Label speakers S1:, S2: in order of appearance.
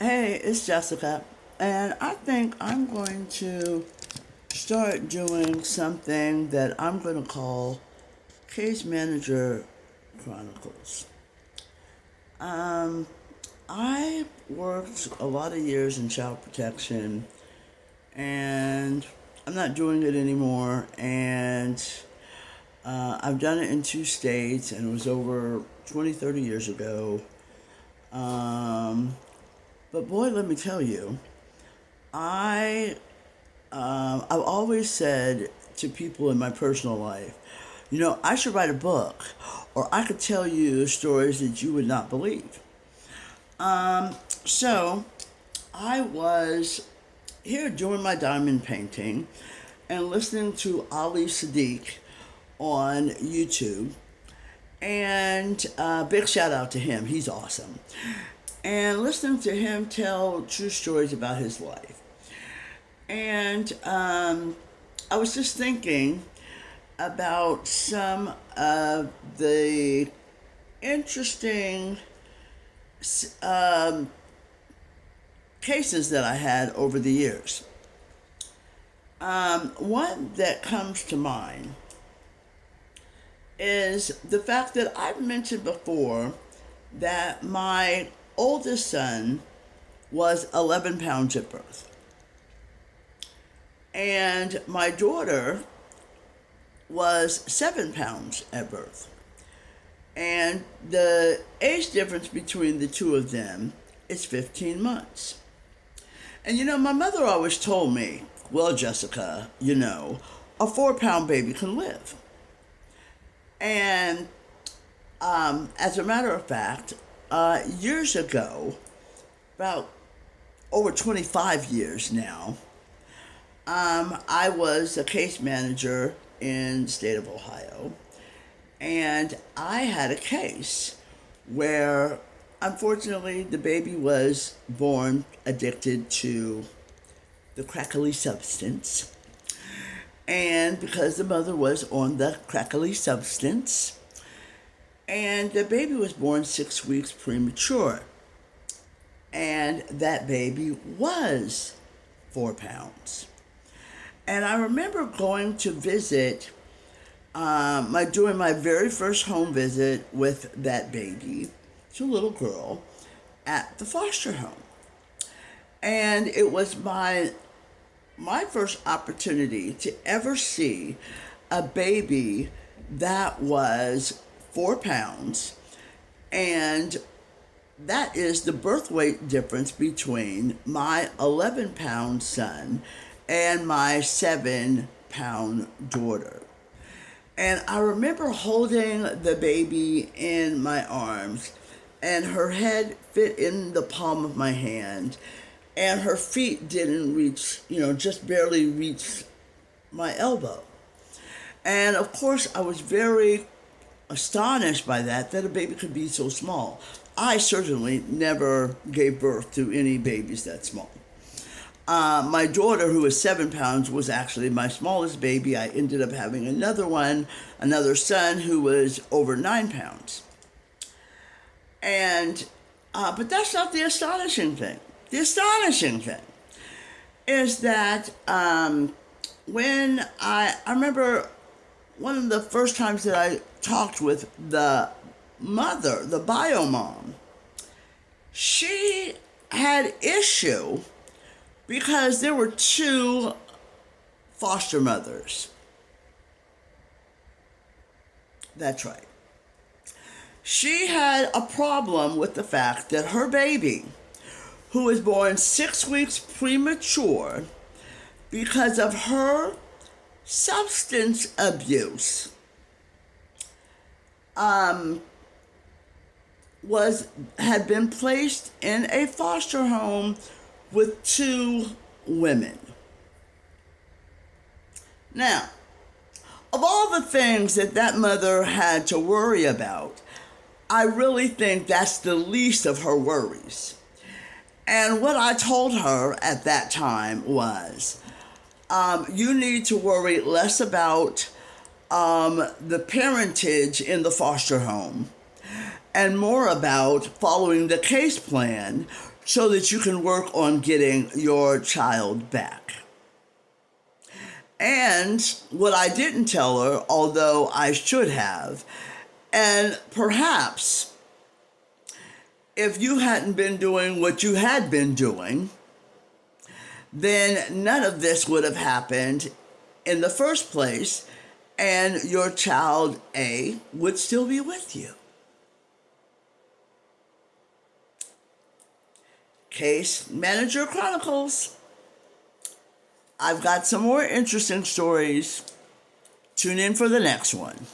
S1: Hey, it's Jessica, and I think I'm going to start doing something that I'm going to call Case Manager Chronicles. Um, I worked a lot of years in child protection, and I'm not doing it anymore, and I've done it in two states, and it was over 20, 30 years ago. Um, but boy, let me tell you, I I've always said to people in my personal life, I should write a book, or I could tell you stories that you would not believe. So I was here doing my diamond painting and listening to Ali Sadiq on YouTube. And big shout out to him, he's awesome. And listening to him tell true stories about his life. And I was just thinking about some of the interesting um, cases that I had over the years. One that comes to mind is the fact that I've mentioned before that my oldest son was 11 pounds at birth. And my daughter was 7 pounds at birth. And the age difference between the two of them is 15 months. And my mother always told me, well, Jessica, a 4 pound baby can live. And as a matter of fact, years ago, about over 25 years now, I was a case manager in the state of Ohio, and I had a case where, unfortunately, the baby was born addicted to the crackly substance. And because the mother was on the crackly substance, and the baby was born 6 weeks premature. And that baby was 4 pounds. And I remember going to visit, doing my very first home visit with that baby, it's a little girl, at the foster home. And it was my first opportunity to ever see a baby that was 4 pounds, and that is the birth weight difference between my 11-pound son and my 7-pound daughter. And I remember holding the baby in my arms, and her head fit in the palm of my hand, and her feet didn't reach, just barely reach my elbow. And of course, I was very astonished by that a baby could be so small. I certainly never gave birth to any babies that small. My daughter, who was 7 pounds, was actually my smallest baby. I ended up having another son who was over 9 pounds. And, but that's not the astonishing thing. The astonishing thing is that when I remember one of the first times that I talked with the mother, the bio mom, she had issue because there were two foster mothers. That's right. She had a problem with the fact that her baby, who was born 6 weeks premature, because of her substance abuse, had been placed in a foster home with two women. Now, of all the things that mother had to worry about, I really think that's the least of her worries. And what I told her at that time was, you need to worry less about the parentage in the foster home and more about following the case plan so that you can work on getting your child back. And what I didn't tell her, although I should have, and perhaps if you hadn't been doing what you had been doing, then none of this would have happened in the first place, and your child A would still be with you. Case Manager Chronicles. I've got some more interesting stories. Tune in for the next one.